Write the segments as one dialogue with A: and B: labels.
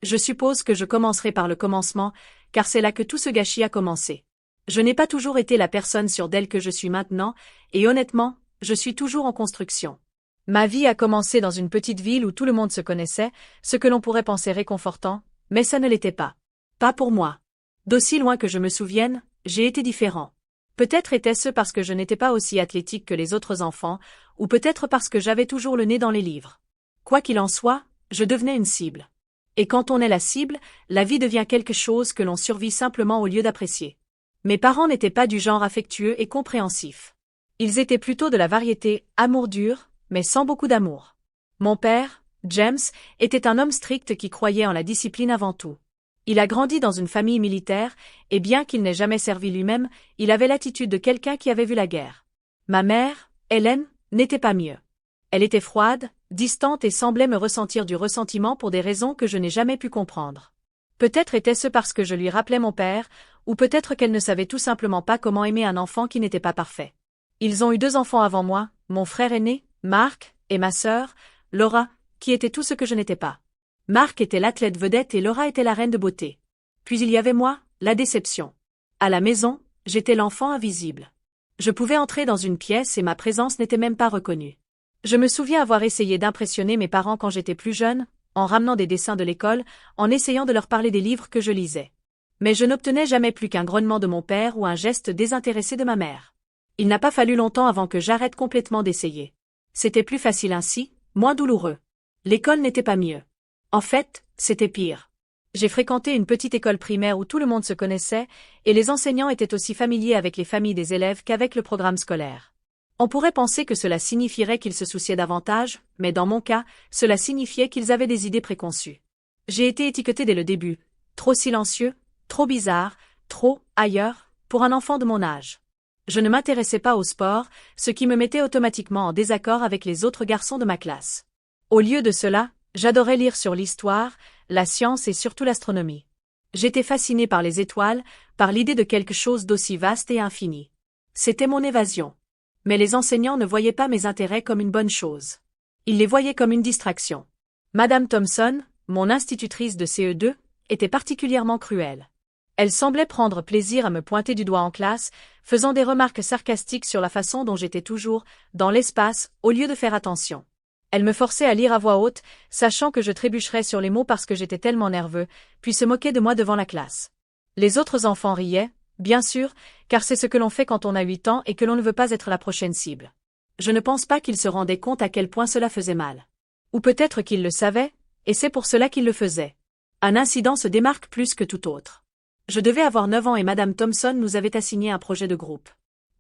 A: Je suppose que je commencerai par le commencement, car c'est là que tout ce gâchis a commencé. Je n'ai pas toujours été la personne sûre d'elle que je suis maintenant, et honnêtement, je suis toujours en construction. Ma vie a commencé dans une petite ville où tout le monde se connaissait, ce que l'on pourrait penser réconfortant, mais ça ne l'était pas. Pas pour moi. D'aussi loin que je me souvienne, j'ai été différent. Peut-être était-ce parce que je n'étais pas aussi athlétique que les autres enfants, ou peut-être parce que j'avais toujours le nez dans les livres. Quoi qu'il en soit, je devenais une cible. Et quand on est la cible, la vie devient quelque chose que l'on survit simplement au lieu d'apprécier. Mes parents n'étaient pas du genre affectueux et compréhensif. Ils étaient plutôt de la variété amour dur, mais sans beaucoup d'amour. Mon père, James, était un homme strict qui croyait en la discipline avant tout. Il a grandi dans une famille militaire, et bien qu'il n'ait jamais servi lui-même, il avait l'attitude de quelqu'un qui avait vu la guerre. Ma mère, Hélène, n'était pas mieux. Elle était froide, distante et semblait me ressentir du ressentiment pour des raisons que je n'ai jamais pu comprendre. Peut-être était-ce parce que je lui rappelais mon père, ou peut-être qu'elle ne savait tout simplement pas comment aimer un enfant qui n'était pas parfait. Ils ont eu 2 enfants avant moi, mon frère aîné, Mark, et ma sœur, Laura, qui était tout ce que je n'étais pas. Mark était l'athlète vedette et Laura était la reine de beauté. Puis il y avait moi, la déception. À la maison, j'étais l'enfant invisible. Je pouvais entrer dans une pièce et ma présence n'était même pas reconnue. Je me souviens avoir essayé d'impressionner mes parents quand j'étais plus jeune, en ramenant des dessins de l'école, en essayant de leur parler des livres que je lisais. Mais je n'obtenais jamais plus qu'un grognement de mon père ou un geste désintéressé de ma mère. Il n'a pas fallu longtemps avant que j'arrête complètement d'essayer. C'était plus facile ainsi, moins douloureux. L'école n'était pas mieux. En fait, c'était pire. J'ai fréquenté une petite école primaire où tout le monde se connaissait, et les enseignants étaient aussi familiers avec les familles des élèves qu'avec le programme scolaire. On pourrait penser que cela signifierait qu'ils se souciaient davantage, mais dans mon cas, cela signifiait qu'ils avaient des idées préconçues. J'ai été étiquetée dès le début, trop silencieux, trop bizarre, trop ailleurs, pour un enfant de mon âge. Je ne m'intéressais pas au sport, ce qui me mettait automatiquement en désaccord avec les autres garçons de ma classe. Au lieu de cela, j'adorais lire sur l'histoire, la science et surtout l'astronomie. J'étais fascinée par les étoiles, par l'idée de quelque chose d'aussi vaste et infini. C'était mon évasion. Mais les enseignants ne voyaient pas mes intérêts comme une bonne chose. Ils les voyaient comme une distraction. Madame Thompson, mon institutrice de CE2, était particulièrement cruelle. Elle semblait prendre plaisir à me pointer du doigt en classe, faisant des remarques sarcastiques sur la façon dont j'étais toujours dans l'espace, au lieu de faire attention. Elle me forçait à lire à voix haute, sachant que je trébucherais sur les mots parce que j'étais tellement nerveux, puis se moquait de moi devant la classe. Les autres enfants riaient, bien sûr, car c'est ce que l'on fait quand on a 8 ans et que l'on ne veut pas être la prochaine cible. Je ne pense pas qu'ils se rendaient compte à quel point cela faisait mal. Ou peut-être qu'ils le savaient, et c'est pour cela qu'ils le faisaient. Un incident se démarque plus que tout autre. Je devais avoir 9 ans et Madame Thompson nous avait assigné un projet de groupe.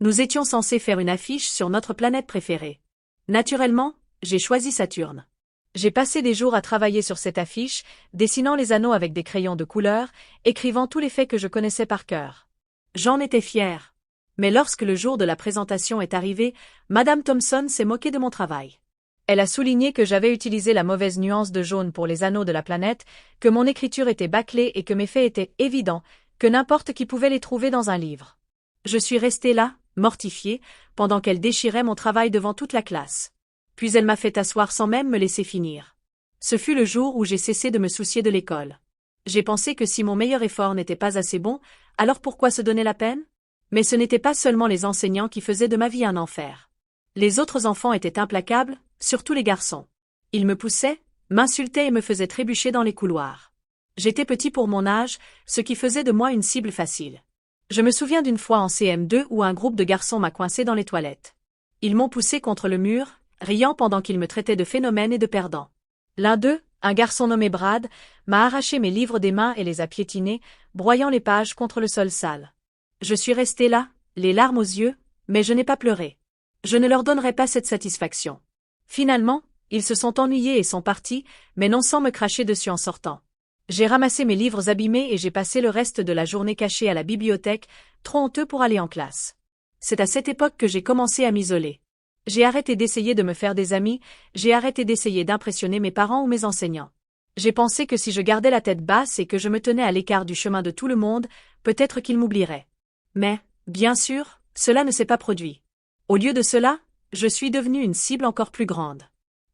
A: Nous étions censés faire une affiche sur notre planète préférée. Naturellement, j'ai choisi Saturne. J'ai passé des jours à travailler sur cette affiche, dessinant les anneaux avec des crayons de couleur, écrivant tous les faits que je connaissais par cœur. J'en étais fière. Mais lorsque le jour de la présentation est arrivé, Madame Thompson s'est moquée de mon travail. Elle a souligné que j'avais utilisé la mauvaise nuance de jaune pour les anneaux de la planète, que mon écriture était bâclée et que mes faits étaient évidents, que n'importe qui pouvait les trouver dans un livre. Je suis restée là, mortifiée, pendant qu'elle déchirait mon travail devant toute la classe. Puis elle m'a fait asseoir sans même me laisser finir. Ce fut le jour où j'ai cessé de me soucier de l'école. J'ai pensé que si mon meilleur effort n'était pas assez bon, alors pourquoi se donner la peine? Mais ce n'était pas seulement les enseignants qui faisaient de ma vie un enfer. Les autres enfants étaient implacables, surtout les garçons. Ils me poussaient, m'insultaient et me faisaient trébucher dans les couloirs. J'étais petit pour mon âge, ce qui faisait de moi une cible facile. Je me souviens d'une fois en CM2 où un groupe de garçons m'a coincé dans les toilettes. Ils m'ont poussé contre le mur, riant pendant qu'ils me traitaient de phénomène et de perdant. L'un d'eux, un garçon nommé Brad, m'a arraché mes livres des mains et les a piétinés, broyant les pages contre le sol sale. Je suis restée là, les larmes aux yeux, mais je n'ai pas pleuré. Je ne leur donnerai pas cette satisfaction. Finalement, ils se sont ennuyés et sont partis, mais non sans me cracher dessus en sortant. J'ai ramassé mes livres abîmés et j'ai passé le reste de la journée cachée à la bibliothèque, trop honteux pour aller en classe. C'est à cette époque que j'ai commencé à m'isoler. J'ai arrêté d'essayer de me faire des amis, j'ai arrêté d'essayer d'impressionner mes parents ou mes enseignants. J'ai pensé que si je gardais la tête basse et que je me tenais à l'écart du chemin de tout le monde, peut-être qu'ils m'oublieraient. Mais, bien sûr, cela ne s'est pas produit. Au lieu de cela, je suis devenue une cible encore plus grande.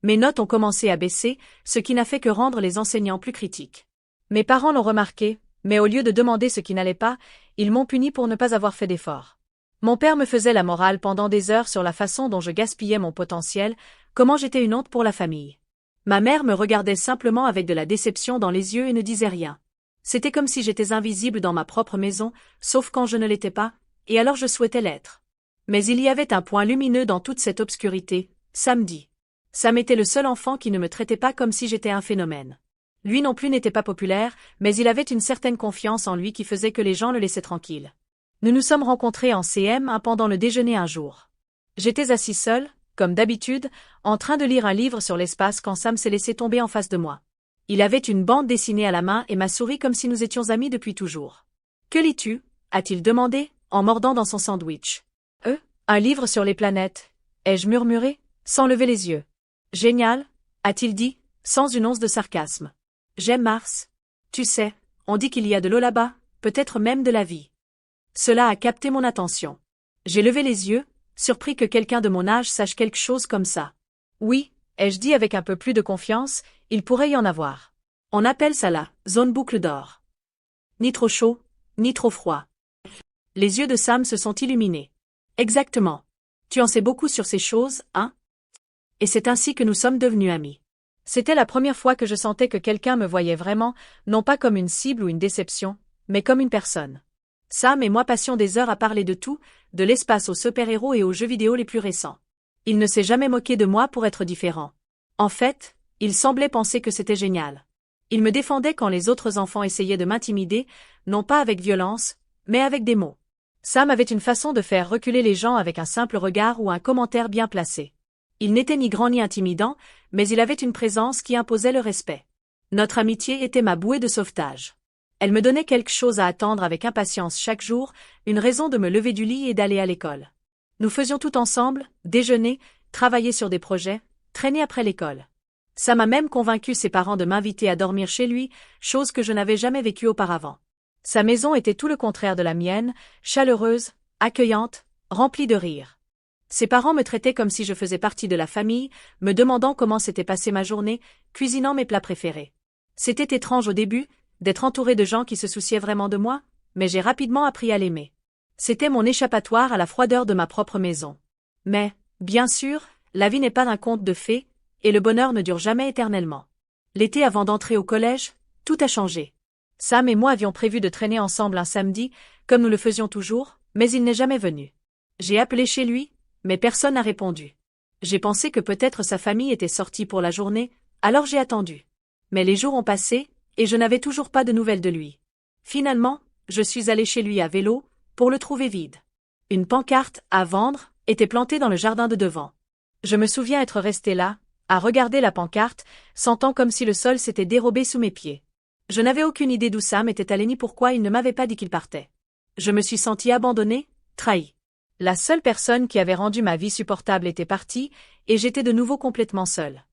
A: Mes notes ont commencé à baisser, ce qui n'a fait que rendre les enseignants plus critiques. Mes parents l'ont remarqué, mais au lieu de demander ce qui n'allait pas, ils m'ont puni pour ne pas avoir fait d'efforts. Mon père me faisait la morale pendant des heures sur la façon dont je gaspillais mon potentiel, comment j'étais une honte pour la famille. Ma mère me regardait simplement avec de la déception dans les yeux et ne disait rien. C'était comme si j'étais invisible dans ma propre maison, sauf quand je ne l'étais pas, et alors je souhaitais l'être. Mais il y avait un point lumineux dans toute cette obscurité, samedi. Sam était le seul enfant qui ne me traitait pas comme si j'étais un phénomène. Lui non plus n'était pas populaire, mais il avait une certaine confiance en lui qui faisait que les gens le laissaient tranquille. Nous nous sommes rencontrés en CM1 pendant le déjeuner un jour. J'étais assis seul, comme d'habitude, en train de lire un livre sur l'espace quand Sam s'est laissé tomber en face de moi. Il avait une bande dessinée à la main et m'a souri comme si nous étions amis depuis toujours. « Que lis-tu » a-t-il demandé, en mordant dans son sandwich. « Un livre sur les planètes » ai-je murmuré, sans lever les yeux. « Génial » a-t-il dit, sans une once de sarcasme. « J'aime Mars. Tu sais, on dit qu'il y a de l'eau là-bas, peut-être même de la vie. » Cela a capté mon attention. J'ai levé les yeux, surpris que quelqu'un de mon âge sache quelque chose comme ça. Oui, ai-je dit avec un peu plus de confiance, il pourrait y en avoir. On appelle ça la zone boucle d'or. Ni trop chaud, ni trop froid. Les yeux de Sam se sont illuminés. Exactement. Tu en sais beaucoup sur ces choses, hein? Et c'est ainsi que nous sommes devenus amis. C'était la première fois que je sentais que quelqu'un me voyait vraiment, non pas comme une cible ou une déception, mais comme une personne. Sam et moi passions des heures à parler de tout, de l'espace aux super-héros et aux jeux vidéo les plus récents. Il ne s'est jamais moqué de moi pour être différent. En fait, il semblait penser que c'était génial. Il me défendait quand les autres enfants essayaient de m'intimider, non pas avec violence, mais avec des mots. Sam avait une façon de faire reculer les gens avec un simple regard ou un commentaire bien placé. Il n'était ni grand ni intimidant, mais il avait une présence qui imposait le respect. Notre amitié était ma bouée de sauvetage. Elle me donnait quelque chose à attendre avec impatience chaque jour, une raison de me lever du lit et d'aller à l'école. Nous faisions tout ensemble, déjeuner, travailler sur des projets, traîner après l'école. Ça m'a même convaincu ses parents de m'inviter à dormir chez lui, chose que je n'avais jamais vécue auparavant. Sa maison était tout le contraire de la mienne, chaleureuse, accueillante, remplie de rire. Ses parents me traitaient comme si je faisais partie de la famille, me demandant comment s'était passée ma journée, cuisinant mes plats préférés. C'était étrange au début, d'être entouré de gens qui se souciaient vraiment de moi, mais j'ai rapidement appris à l'aimer. C'était mon échappatoire à la froideur de ma propre maison. Mais, bien sûr, la vie n'est pas un conte de fées, et le bonheur ne dure jamais éternellement. L'été avant d'entrer au collège, tout a changé. Sam et moi avions prévu de traîner ensemble un samedi, comme nous le faisions toujours, mais il n'est jamais venu. J'ai appelé chez lui, mais personne n'a répondu. J'ai pensé que peut-être sa famille était sortie pour la journée, alors j'ai attendu. Mais les jours ont passé, et je n'avais toujours pas de nouvelles de lui. Finalement, je suis allé chez lui à vélo, pour le trouver vide. Une pancarte, à vendre, était plantée dans le jardin de devant. Je me souviens être resté là, à regarder la pancarte, sentant comme si le sol s'était dérobé sous mes pieds. Je n'avais aucune idée d'où Sam était allé ni pourquoi il ne m'avait pas dit qu'il partait. Je me suis senti abandonné, trahi. La seule personne qui avait rendu ma vie supportable était partie, et j'étais de nouveau complètement seul.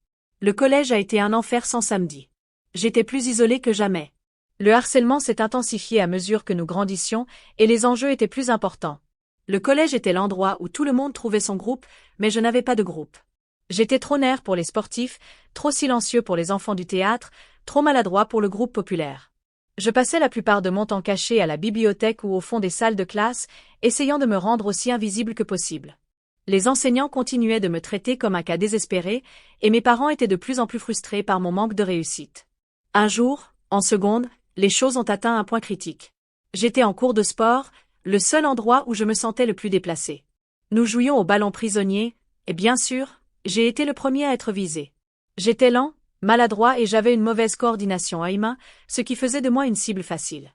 A: Le collège a été un enfer sans samedi. J'étais plus isolé que jamais. Le harcèlement s'est intensifié à mesure que nous grandissions, et les enjeux étaient plus importants. Le collège était l'endroit où tout le monde trouvait son groupe, mais je n'avais pas de groupe. J'étais trop nerd pour les sportifs, trop silencieux pour les enfants du théâtre, trop maladroit pour le groupe populaire. Je passais la plupart de mon temps caché à la bibliothèque ou au fond des salles de classe, essayant de me rendre aussi invisible que possible. Les enseignants continuaient de me traiter comme un cas désespéré, et mes parents étaient de plus en plus frustrés par mon manque de réussite. Un jour, en seconde, les choses ont atteint un point critique. J'étais en cours de sport, le seul endroit où je me sentais le plus déplacé. Nous jouions au ballon prisonnier, et bien sûr, j'ai été le premier à être visé. J'étais lent, maladroit et j'avais une mauvaise coordination œil-main, ce qui faisait de moi une cible facile.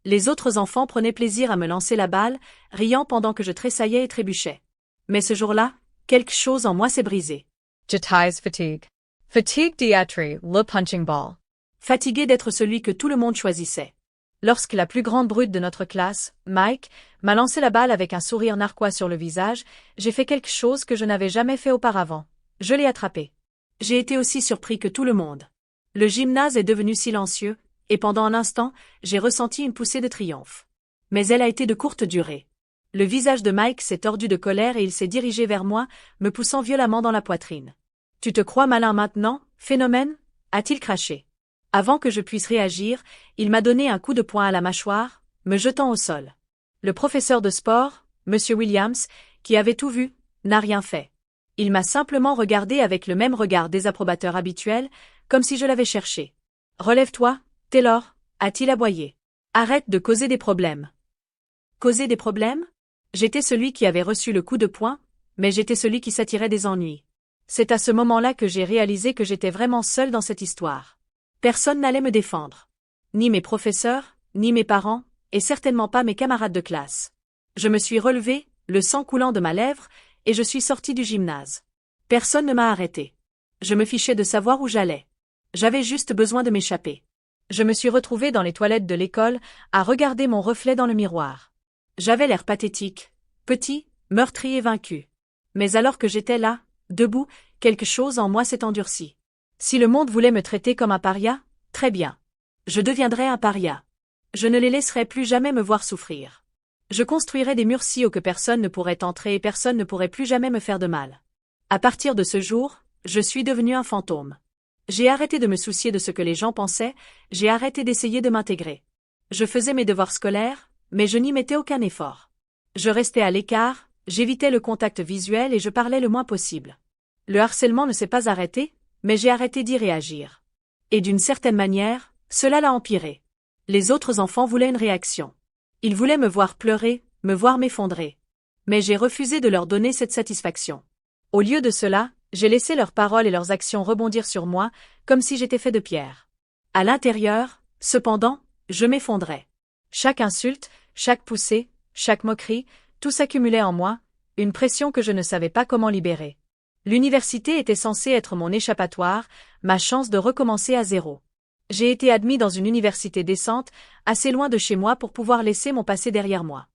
A: Les autres enfants prenaient plaisir à me lancer la balle, riant pendant que je tressaillais et trébuchais. Mais ce jour-là, quelque chose en moi s'est brisé.
B: Jatai's fatigue. Fatigue d'être le punching ball.
A: Fatigué d'être celui que tout le monde choisissait. Lorsque la plus grande brute de notre classe, Mike, m'a lancé la balle avec un sourire narquois sur le visage, j'ai fait quelque chose que je n'avais jamais fait auparavant. Je l'ai attrapé. J'ai été aussi surpris que tout le monde. Le gymnase est devenu silencieux, et pendant un instant, j'ai ressenti une poussée de triomphe. Mais elle a été de courte durée. Le visage de Mike s'est tordu de colère et il s'est dirigé vers moi, me poussant violemment dans la poitrine. « Tu te crois malin maintenant, phénomène » a-t-il craché. Avant que je puisse réagir, il m'a donné un coup de poing à la mâchoire, me jetant au sol. Le professeur de sport, Monsieur Williams, qui avait tout vu, n'a rien fait. Il m'a simplement regardé avec le même regard désapprobateur habituel, comme si je l'avais cherché. « Relève-toi, Taylor » a-t-il aboyé. « Arrête de causer des problèmes. » Causer des problèmes? J'étais celui qui avait reçu le coup de poing, mais j'étais celui qui s'attirait des ennuis. C'est à ce moment-là que j'ai réalisé que j'étais vraiment seul dans cette histoire. Personne n'allait me défendre. Ni mes professeurs, ni mes parents, et certainement pas mes camarades de classe. Je me suis relevé, le sang coulant de ma lèvre, et je suis sorti du gymnase. Personne ne m'a arrêté. Je me fichais de savoir où j'allais. J'avais juste besoin de m'échapper. Je me suis retrouvé dans les toilettes de l'école, à regarder mon reflet dans le miroir. J'avais l'air pathétique, petit, meurtri et vaincu. Mais alors que j'étais là, debout, quelque chose en moi s'est endurci. Si le monde voulait me traiter comme un paria, très bien. Je deviendrais un paria. Je ne les laisserai plus jamais me voir souffrir. Je construirai des murs si hauts que personne ne pourrait entrer et personne ne pourrait plus jamais me faire de mal. À partir de ce jour, je suis devenu un fantôme. J'ai arrêté de me soucier de ce que les gens pensaient, j'ai arrêté d'essayer de m'intégrer. Je faisais mes devoirs scolaires, mais je n'y mettais aucun effort. Je restais à l'écart, j'évitais le contact visuel et je parlais le moins possible. Le harcèlement ne s'est pas arrêté, mais j'ai arrêté d'y réagir. Et d'une certaine manière, cela l'a empiré. Les autres enfants voulaient une réaction. Ils voulaient me voir pleurer, me voir m'effondrer. Mais j'ai refusé de leur donner cette satisfaction. Au lieu de cela, j'ai laissé leurs paroles et leurs actions rebondir sur moi, comme si j'étais fait de pierre. À l'intérieur, cependant, je m'effondrais. Chaque insulte, chaque poussée, chaque moquerie, tout s'accumulait en moi, une pression que je ne savais pas comment libérer. L'université était censée être mon échappatoire, ma chance de recommencer à zéro. J'ai été admis dans une université décente, assez loin de chez moi pour pouvoir laisser mon passé derrière moi.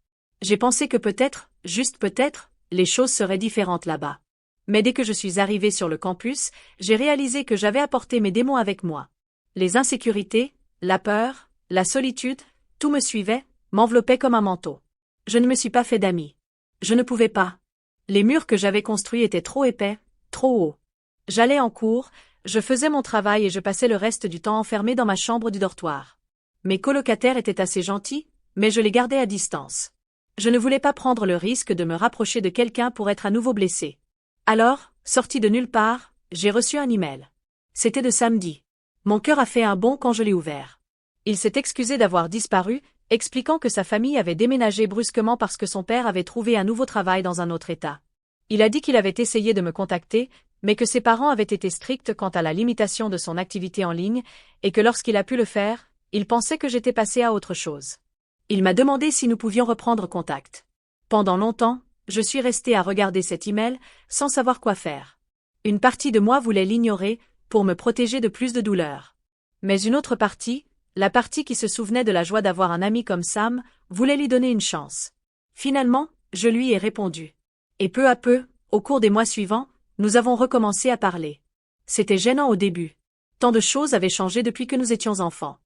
A: J'ai pensé que peut-être, juste peut-être, les choses seraient différentes là-bas. Mais dès que je suis arrivé sur le campus, j'ai réalisé que j'avais apporté mes démons avec moi. Les insécurités, la peur, la solitude, tout me suivait, m'enveloppait comme un manteau. Je ne me suis pas fait d'amis. Je ne pouvais pas. Les murs que j'avais construits étaient trop épais, trop hauts. J'allais en cours, je faisais mon travail et je passais le reste du temps enfermé dans ma chambre du dortoir. Mes colocataires étaient assez gentils, mais je les gardais à distance. Je ne voulais pas prendre le risque de me rapprocher de quelqu'un pour être à nouveau blessé. Alors, sorti de nulle part, j'ai reçu un email. C'était de samedi. Mon cœur a fait un bond quand je l'ai ouvert. Il s'est excusé d'avoir disparu, expliquant que sa famille avait déménagé brusquement parce que son père avait trouvé un nouveau travail dans un autre État. Il a dit qu'il avait essayé de me contacter, mais que ses parents avaient été stricts quant à la limitation de son activité en ligne, et que lorsqu'il a pu le faire, il pensait que j'étais passé à autre chose. Il m'a demandé si nous pouvions reprendre contact. Pendant longtemps, je suis resté à regarder cet email, sans savoir quoi faire. Une partie de moi voulait l'ignorer, pour me protéger de plus de douleur. Mais une autre partie, la partie qui se souvenait de la joie d'avoir un ami comme Sam, voulait lui donner une chance. Finalement, je lui ai répondu. Et peu à peu, au cours des mois suivants, nous avons recommencé à parler. C'était gênant au début. Tant de choses avaient changé depuis que nous étions enfants.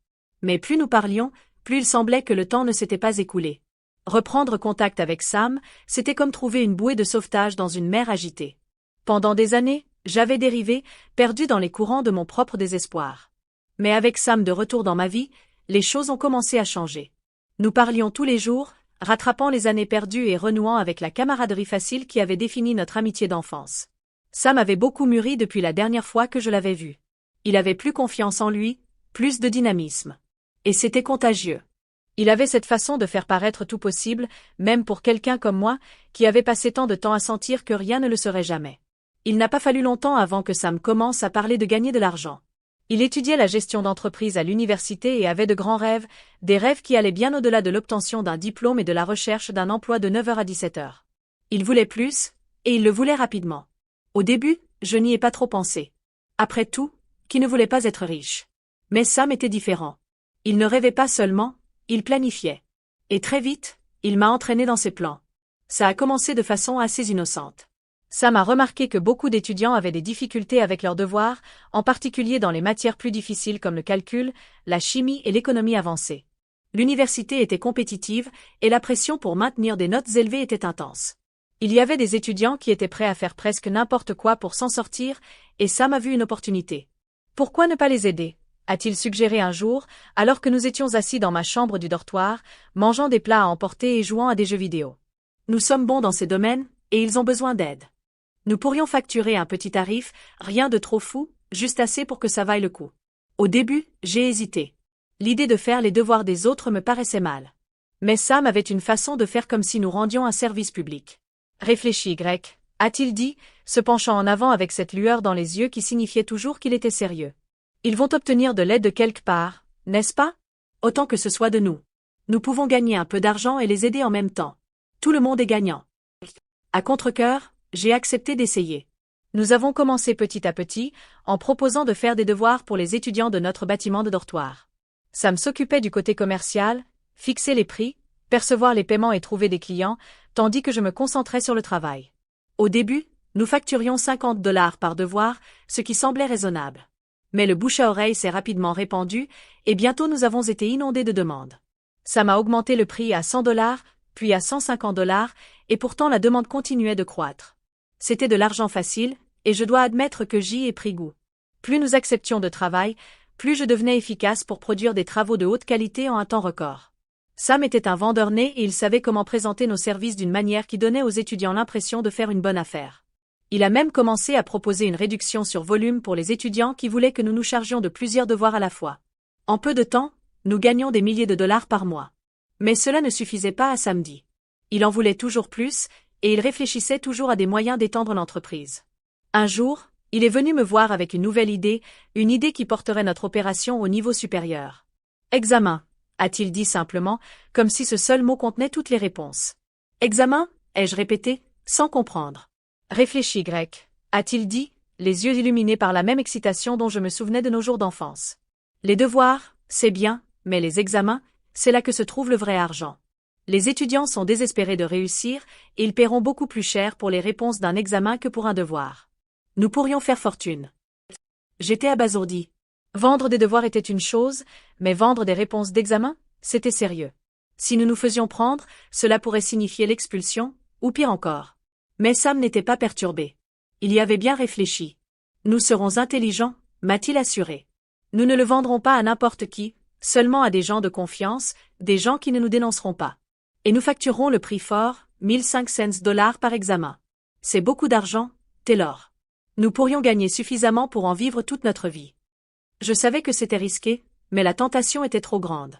A: Mais plus nous parlions, plus il semblait que le temps ne s'était pas écoulé. Reprendre contact avec Sam, c'était comme trouver une bouée de sauvetage dans une mer agitée. Pendant des années, j'avais dérivé, perdu dans les courants de mon propre désespoir. Mais avec Sam de retour dans ma vie, les choses ont commencé à changer. Nous parlions tous les jours, rattrapant les années perdues et renouant avec la camaraderie facile qui avait défini notre amitié d'enfance. Sam avait beaucoup mûri depuis la dernière fois que je l'avais vu. Il avait plus confiance en lui, plus de dynamisme. Et c'était contagieux. Il avait cette façon de faire paraître tout possible, même pour quelqu'un comme moi, qui avait passé tant de temps à sentir que rien ne le serait jamais. Il n'a pas fallu longtemps avant que Sam commence à parler de gagner de l'argent. Il étudiait la gestion d'entreprise à l'université et avait de grands rêves, des rêves qui allaient bien au-delà de l'obtention d'un diplôme et de la recherche d'un emploi de 9h à 17h. Il voulait plus, et il le voulait rapidement. Au début, je n'y ai pas trop pensé. Après tout, qui ne voulait pas être riche? Mais Sam était différent. Il ne rêvait pas seulement, il planifiait. Et très vite, il m'a entraîné dans ses plans. Ça a commencé de façon assez innocente. Sam a remarqué que beaucoup d'étudiants avaient des difficultés avec leurs devoirs, en particulier dans les matières plus difficiles comme le calcul, la chimie et l'économie avancée. L'université était compétitive et la pression pour maintenir des notes élevées était intense. Il y avait des étudiants qui étaient prêts à faire presque n'importe quoi pour s'en sortir, et Sam a vu une opportunité. Pourquoi ne pas les aider? a-t-il suggéré un jour, alors que nous étions assis dans ma chambre du dortoir, mangeant des plats à emporter et jouant à des jeux vidéo. Nous sommes bons dans ces domaines, et ils ont besoin d'aide. Nous pourrions facturer un petit tarif, rien de trop fou, juste assez pour que ça vaille le coup. Au début, j'ai hésité. L'idée de faire les devoirs des autres me paraissait mal. Mais Sam avait une façon de faire comme si nous rendions un service public. Réfléchis, Greg, a-t-il dit, se penchant en avant avec cette lueur dans les yeux qui signifiait toujours qu'il était sérieux. Ils vont obtenir de l'aide de quelque part, n'est-ce pas? Autant que ce soit de nous. Nous pouvons gagner un peu d'argent et les aider en même temps. Tout le monde est gagnant. À contre-cœur, j'ai accepté d'essayer. Nous avons commencé petit à petit, en proposant de faire des devoirs pour les étudiants de notre bâtiment de dortoir. Sam s'occupait du côté commercial, fixer les prix, percevoir les paiements et trouver des clients, tandis que je me concentrais sur le travail. Au début, nous facturions $50 par devoir, ce qui semblait raisonnable. Mais le bouche à oreille s'est rapidement répandu, et bientôt nous avons été inondés de demandes. Sam a augmenté le prix à $100, puis à $150, et pourtant la demande continuait de croître. C'était de l'argent facile, et je dois admettre que j'y ai pris goût. Plus nous acceptions de travail, plus je devenais efficace pour produire des travaux de haute qualité en un temps record. Sam était un vendeur né et il savait comment présenter nos services d'une manière qui donnait aux étudiants l'impression de faire une bonne affaire. Il a même commencé à proposer une réduction sur volume pour les étudiants qui voulaient que nous nous chargions de plusieurs devoirs à la fois. En peu de temps, nous gagnions des milliers de dollars par mois. Mais cela ne suffisait pas à Samedi. Il en voulait toujours plus, et il réfléchissait toujours à des moyens d'étendre l'entreprise. Un jour, il est venu me voir avec une nouvelle idée, une idée qui porterait notre opération au niveau supérieur. Examen, a-t-il dit simplement, comme si ce seul mot contenait toutes les réponses. Examen, ai-je répété, sans comprendre. Réfléchis, Greg, a-t-il dit, les yeux illuminés par la même excitation dont je me souvenais de nos jours d'enfance. Les devoirs, c'est bien, mais les examens, c'est là que se trouve le vrai argent. Les étudiants sont désespérés de réussir, et ils paieront beaucoup plus cher pour les réponses d'un examen que pour un devoir. Nous pourrions faire fortune. J'étais abasourdi. Vendre des devoirs était une chose, mais vendre des réponses d'examen, c'était sérieux. Si nous nous faisions prendre, cela pourrait signifier l'expulsion, ou pire encore. Mais Sam n'était pas perturbé. Il y avait bien réfléchi. Nous serons intelligents, m'a-t-il assuré. Nous ne le vendrons pas à n'importe qui, seulement à des gens de confiance, des gens qui ne nous dénonceront pas. Et nous facturerons le prix fort, 1500 dollars par examen. C'est beaucoup d'argent, Taylor. Nous pourrions gagner suffisamment pour en vivre toute notre vie. Je savais que c'était risqué, mais la tentation était trop grande.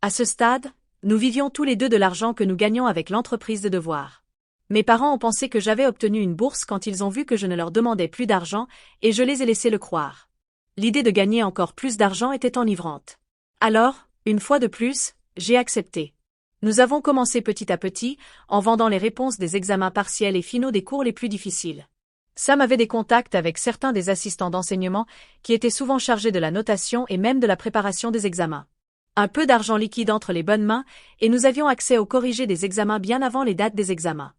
A: À ce stade, nous vivions tous les deux de l'argent que nous gagnions avec l'entreprise de devoirs. Mes parents ont pensé que j'avais obtenu une bourse quand ils ont vu que je ne leur demandais plus d'argent, et je les ai laissés le croire. L'idée de gagner encore plus d'argent était enivrante. Alors, une fois de plus, j'ai accepté. Nous avons commencé petit à petit, en vendant les réponses des examens partiels et finaux des cours les plus difficiles. Sam avait des contacts avec certains des assistants d'enseignement qui étaient souvent chargés de la notation et même de la préparation des examens. Un peu d'argent liquide entre les bonnes mains, et nous avions accès au corrigé des examens bien avant les dates des examens.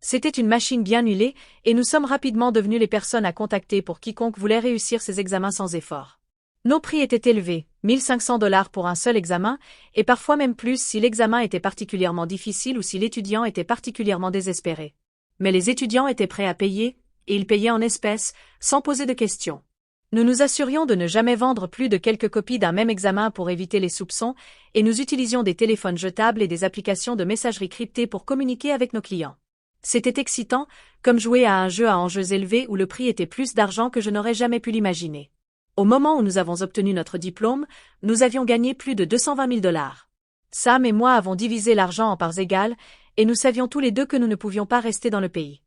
A: C'était une machine bien huilée, et nous sommes rapidement devenus les personnes à contacter pour quiconque voulait réussir ces examens sans effort. Nos prix étaient élevés, 1500 dollars pour un seul examen, et parfois même plus si l'examen était particulièrement difficile ou si l'étudiant était particulièrement désespéré. Mais les étudiants étaient prêts à payer, et ils payaient en espèces, sans poser de questions. Nous nous assurions de ne jamais vendre plus de quelques copies d'un même examen pour éviter les soupçons, et nous utilisions des téléphones jetables et des applications de messagerie cryptée pour communiquer avec nos clients. C'était excitant, comme jouer à un jeu à enjeux élevés où le prix était plus d'argent que je n'aurais jamais pu l'imaginer. Au moment où nous avons obtenu notre diplôme, nous avions gagné plus de 220 000 dollars. Sam et moi avons divisé l'argent en parts égales, et nous savions tous les deux que nous ne pouvions pas rester dans le pays.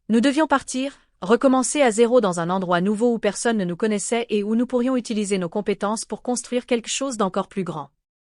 A: Nous devions partir, recommencer à zéro dans un endroit nouveau où personne ne nous connaissait et où nous pourrions utiliser nos compétences pour construire quelque chose d'encore plus grand.